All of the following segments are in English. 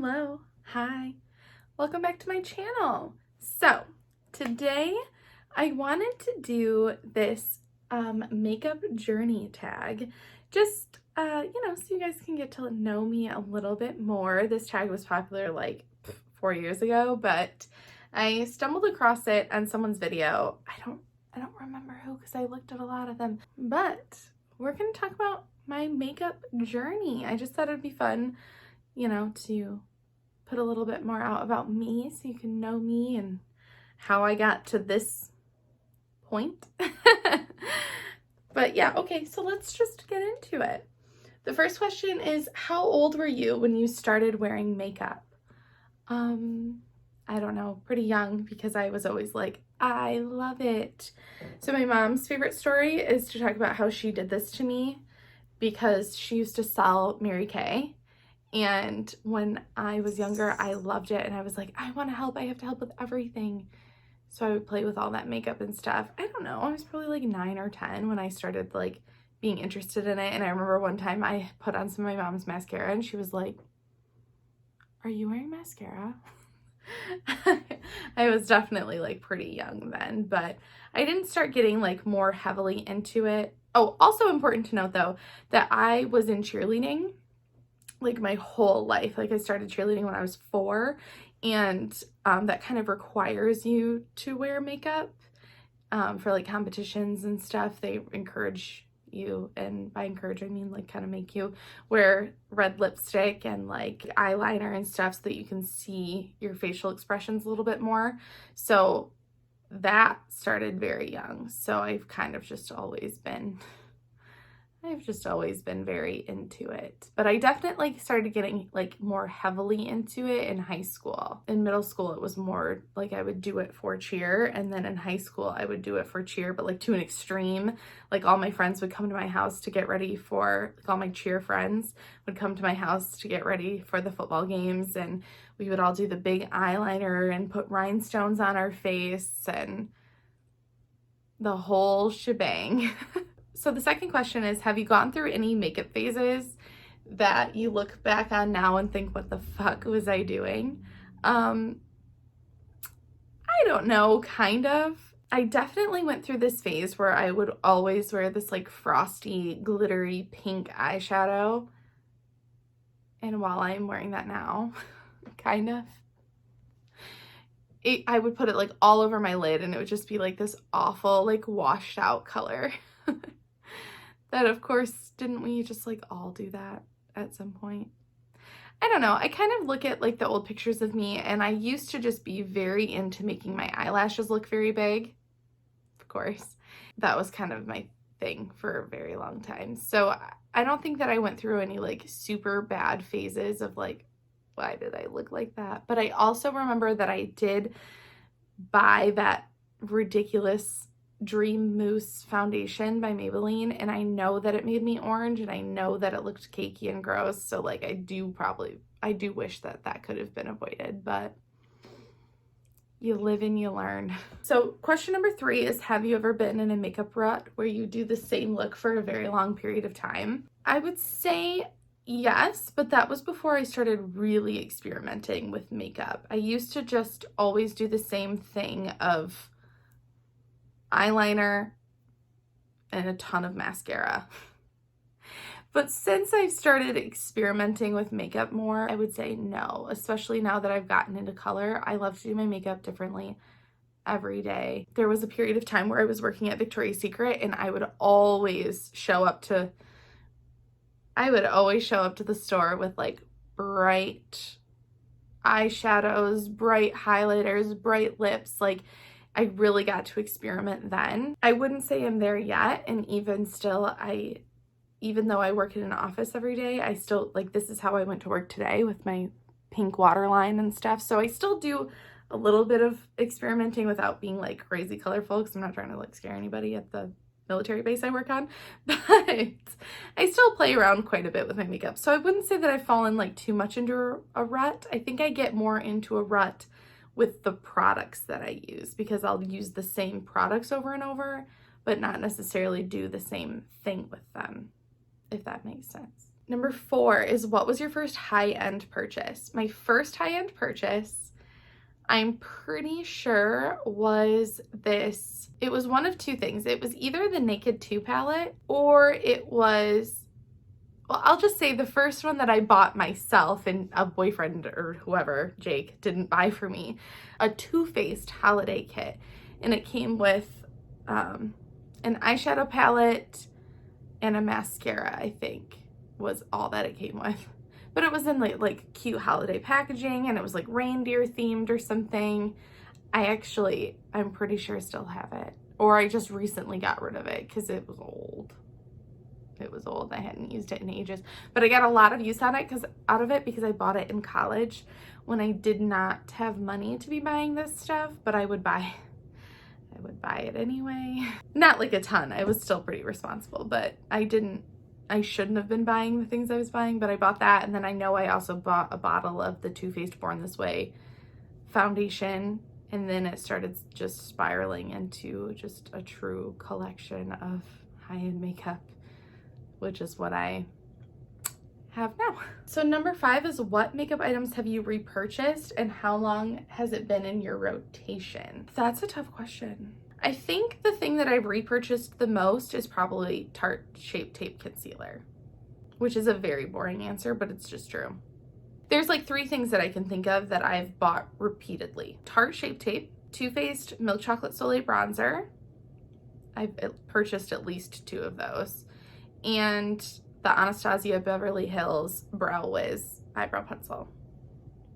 Hello, hi, welcome back to my channel. So today I wanted to do this makeup journey tag, just so you guys can get to know me a little bit more. This tag was popular like 4 years ago, but I stumbled across it on someone's video. I don't remember who, because I looked at a lot of them, but we're gonna talk about my makeup journey. I just thought it'd be fun, to put a little bit more out about me so you can know me and how I got to this point. But yeah, okay, so let's just get into it. The first question is, how old were you when you started wearing makeup? I don't know, pretty young, because I was always like, I love it. So my mom's favorite story is to talk about how she did this to me because she used to sell Mary Kay. And when I was younger, I loved it. And I was like, I want to help. I have to help with everything. So I would play with all that makeup and stuff. I don't know. I was probably like 9 or 10 when I started like being interested in it. And I remember one time I put on some of my mom's mascara and she was like, are you wearing mascara? I was definitely like pretty young then, but I didn't start getting like more heavily into it. Oh, also important to note though, that I was in cheerleading like my whole life. Like I started cheerleading when I was 4, and that kind of requires you to wear makeup for like competitions and stuff. They encourage you, and by encourage I mean like kind of make you wear red lipstick and like eyeliner and stuff so that you can see your facial expressions a little bit more. So that started very young. So I've just always been very into it. But I definitely started getting like more heavily into it in high school. In middle school, it was more like I would do it for cheer. And then in high school, I would do it for cheer, but like to an extreme. Like all my friends would come to my house to get ready for, like all my cheer friends would come to my house to get ready for the football games. And we would all do the big eyeliner and put rhinestones on our face and the whole shebang. So the second question is, have you gone through any makeup phases that you look back on now and think, what the fuck was I doing? I don't know, kind of. I definitely went through this phase where I would always wear this like frosty, glittery pink eyeshadow. And while I'm wearing that now, kind of, I would put it like all over my lid and it would just be like this awful, like washed out color. That of course, didn't we just like all do that at some point? I don't know. I kind of look at like the old pictures of me, and I used to just be very into making my eyelashes look very big. Of course, that was kind of my thing for a very long time. So I don't think that I went through any like super bad phases of like, why did I look like that? But I also remember that I did buy that ridiculous Dream Mousse foundation by Maybelline, and I know that it made me orange, and I know that it looked cakey and gross, so like I do wish that that could have been avoided, but you live and you learn. So question number 3 is, have you ever been in a makeup rut where you do the same look for a very long period of time? I would say yes, but that was before I started really experimenting with makeup. I used to just always do the same thing of eyeliner and a ton of mascara. But since I've started experimenting with makeup more, I would say no, especially now that I've gotten into color. I love to do my makeup differently every day. There was a period of time where I was working at Victoria's Secret, and I would always show up to the store with like bright eyeshadows, bright highlighters, bright lips. Like I really got to experiment then. I wouldn't say I'm there yet, and even still, even though I work in an office every day, I still, like, this is how I went to work today with my pink waterline and stuff. So I still do a little bit of experimenting without being like crazy colorful, because I'm not trying to like scare anybody at the military base I work on, but I still play around quite a bit with my makeup. So I wouldn't say that I've fallen like too much into a rut. I think I get more into a rut with the products that I use, because I'll use the same products over and over, but not necessarily do the same thing with them, if that makes sense. Number 4 is, what was your first high-end purchase? My first high-end purchase, I'm pretty sure, was this. It was one of two things. It was either the Naked 2 palette, or it was, well, I'll just say the first one that I bought myself and a boyfriend or whoever, Jake, didn't buy for me, a Too Faced holiday kit. And it came with an eyeshadow palette and a mascara, I think, was all that it came with. But it was in like cute holiday packaging, and it was like reindeer themed or something. I'm pretty sure I still have it. Or I just recently got rid of it because it was old. It was old. I hadn't used it in ages. But I got a lot of use out of it because I bought it in college when I did not have money to be buying this stuff, but I would buy it anyway. Not like a ton. I was still pretty responsible, but I shouldn't have been buying the things I was buying, but I bought that. And then I know I also bought a bottle of the Too Faced Born This Way foundation. And then it started just spiraling into just a true collection of high-end makeup, which is what I have now. So number 5 is, what makeup items have you repurchased and how long has it been in your rotation? That's a tough question. I think the thing that I've repurchased the most is probably Tarte Shape Tape Concealer, which is a very boring answer, but it's just true. There's like 3 things that I can think of that I've bought repeatedly. Tarte Shape Tape, Too Faced Milk Chocolate Soleil Bronzer. I've purchased at least 2 of those. And the Anastasia Beverly Hills Brow Wiz eyebrow pencil.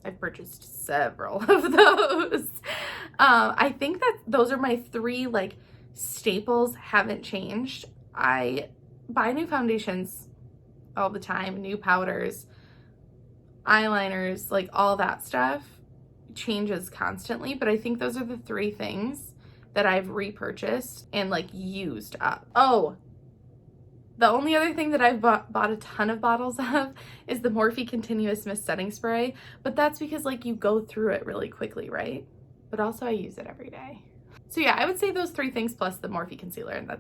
I've purchased several of those. I think that those are my 3 like staples, haven't changed. I buy new foundations all the time, new powders, eyeliners, like all that stuff changes constantly, but I think those are the 3 things that I've repurchased and like used up. Oh, the only other thing that I've bought a ton of bottles of is the Morphe Continuous Mist Setting Spray, but that's because like you go through it really quickly, right? But also I use it every day. So yeah, I would say those 3 things plus the Morphe concealer and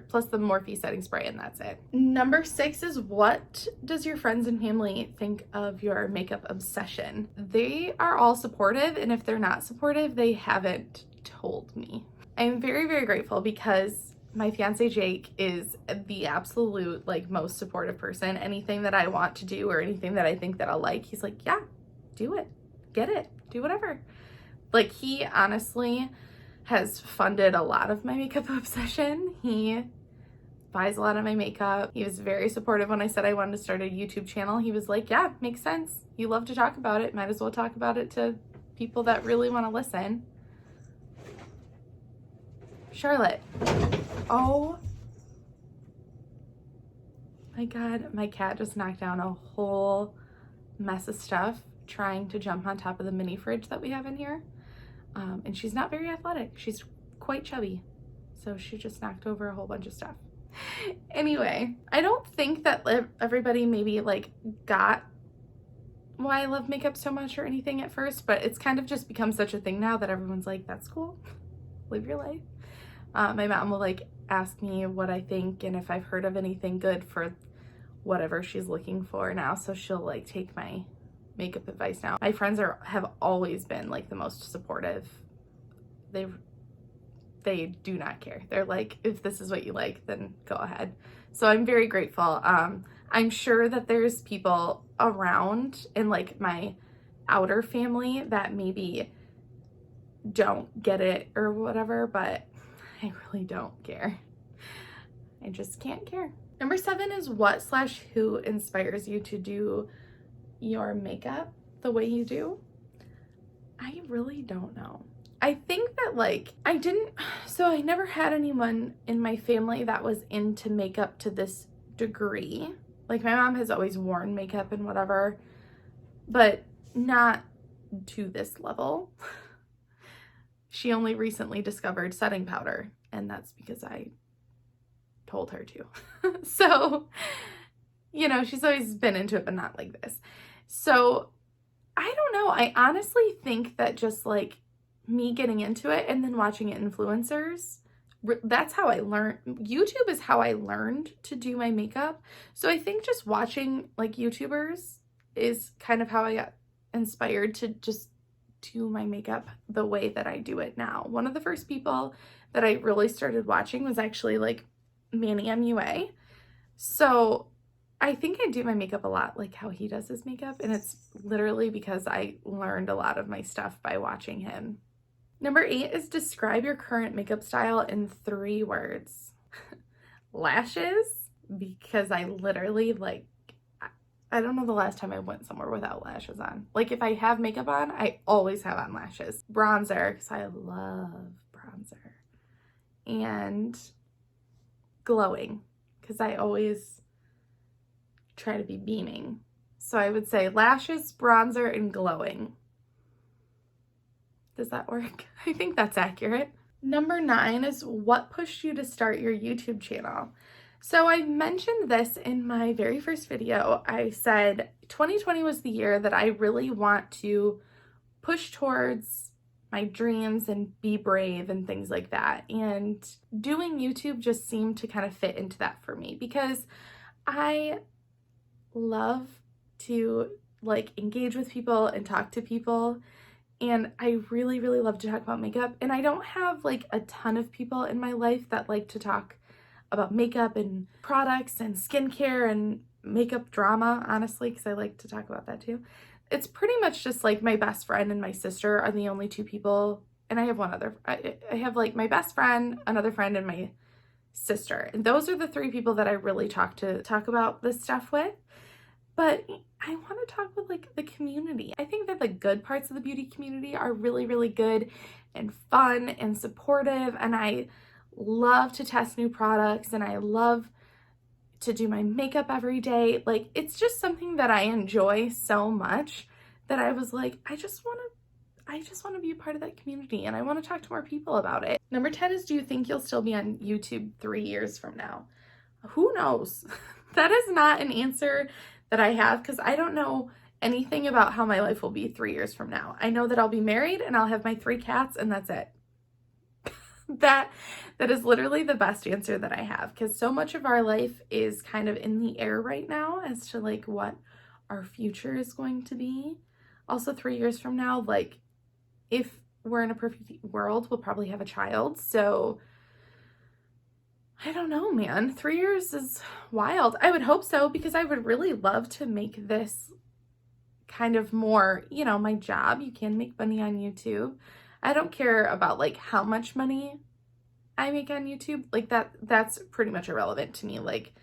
plus the Morphe setting spray, and that's it. Number 6 is, what does your friends and family think of your makeup obsession? They are all supportive, and if they're not supportive, they haven't told me. I'm very, very grateful because my fiance Jake is the absolute like most supportive person. Anything that I want to do or anything that I think that I'll like, he's like, yeah, do it, get it, do whatever. Like, he honestly has funded a lot of my makeup obsession. He buys a lot of my makeup. He was very supportive when I said I wanted to start a YouTube channel. He was like, yeah, makes sense. You love to talk about it. Might as well talk about it to people that really want to listen. Charlotte. Oh my God, my cat just knocked down a whole mess of stuff trying to jump on top of the mini fridge that we have in here. And she's not very athletic. She's quite chubby. So she just knocked over a whole bunch of stuff. Anyway, I don't think that everybody maybe like got why I love makeup so much or anything at first, but it's kind of just become such a thing now that everyone's like, that's cool. Live your life. My mom will like ask me what I think and if I've heard of anything good for whatever she's looking for now. So she'll like take my makeup advice now. My friends have always been like the most supportive. They do not care. They're like, if this is what you like, then go ahead. So I'm very grateful. I'm sure that there's people around in like my outer family that maybe don't get it or whatever, but I really don't care. I just can't care. Number 7 is, what/who inspires you to do your makeup the way you do? I really don't know. I think that like I never had anyone in my family that was into makeup to this degree. Like, my mom has always worn makeup and whatever, but not to this level. She only recently discovered setting powder, and that's because I told her to. So, you know, she's always been into it, but not like this. So, I don't know. I honestly think that just like me getting into it and then watching influencers that's how I learned. YouTube is how I learned to do my makeup. So I think just watching like YouTubers is kind of how I got inspired to just do my makeup the way that I do it now. One of the first people that I really started watching was actually like Manny MUA. So I think I do my makeup a lot like how he does his makeup, and it's literally because I learned a lot of my stuff by watching him. Number 8 is describe your current makeup style in 3 words. Lashes, because I literally like, I don't know the last time I went somewhere without lashes on. Like if I have makeup on, I always have on lashes. Bronzer, because I love bronzer. And glowing, because I always try to be beaming. So I would say lashes, bronzer, and glowing. Does that work? I think that's accurate. Number 9 is what pushed you to start your YouTube channel? So I mentioned this in my very first video. I said 2020 was the year that I really want to push towards my dreams and be brave and things like that. And doing YouTube just seemed to kind of fit into that for me because I love to like engage with people and talk to people. And I really, really love to talk about makeup. And I don't have like a ton of people in my life that like to talk about makeup and products and skincare and makeup drama, honestly, because I like to talk about that too. It's pretty much just like my best friend and my sister are the only 2 people. And I have one other, I have like my best friend, another friend, and my sister. And those are the 3 people that I really talk about this stuff with. But I want to talk with like the community. I think that the good parts of the beauty community are really, really good and fun and supportive. And I love to test new products and I love to do my makeup every day. Like it's just something that I enjoy so much that I was like, I just want to be a part of that community and I want to talk to more people about it. Number 10 is, do you think you'll still be on YouTube 3 years from now? Who knows? That is not an answer that I have because I don't know anything about how my life will be 3 years from now. I know that I'll be married and I'll have my 3 cats and that's it. That is literally the best answer that I have because so much of our life is kind of in the air right now as to like what our future is going to be. Also 3 years from now, like if we're in a perfect world, we'll probably have a child. So I don't know, man. 3 years is wild. I would hope so because I would really love to make this kind of more, you know, my job. You can make money on YouTube. I don't care about like how much money I make on YouTube. Like that's pretty much irrelevant to me. Like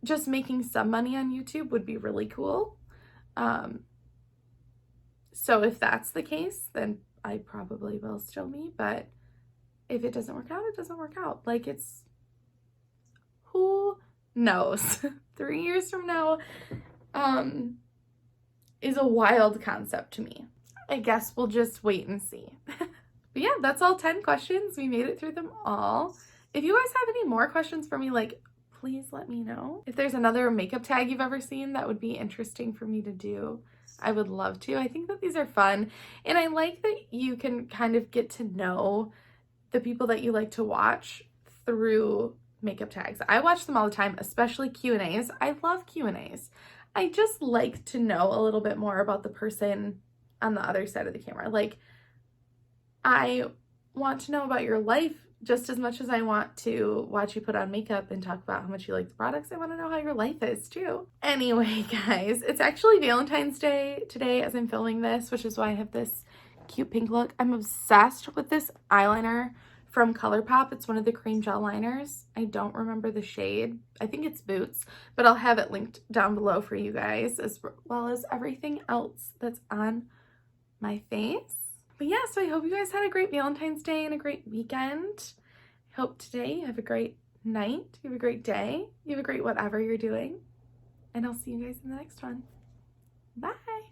just making some money on YouTube would be really cool. So if that's the case, then I probably will still be, but if it doesn't work out, it doesn't work out. Like it's, who knows? 3 years from now is a wild concept to me. I guess we'll just wait and see. But yeah, that's all 10 questions. We made it through them all. If you guys have any more questions for me, like, please let me know. If there's another makeup tag you've ever seen that would be interesting for me to do, I would love to. I think that these are fun. And I like that you can kind of get to know the people that you like to watch through makeup tags. I watch them all the time, especially Q&As. I love Q&As. I just like to know a little bit more about the person on the other side of the camera. Like, I want to know about your life just as much as I want to watch you put on makeup and talk about how much you like the products. I want to know how your life is too. Anyway, guys, it's actually Valentine's Day today as I'm filming this, which is why I have this cute pink look. I'm obsessed with this eyeliner from ColourPop. It's one of the cream gel liners. I don't remember the shade. I think it's Boots, but I'll have it linked down below for you guys as well as everything else that's on my face. But yeah, so I hope you guys had a great Valentine's Day and a great weekend. I hope today you have a great night, you have a great day, you have a great whatever you're doing. And I'll see you guys in the next one. Bye!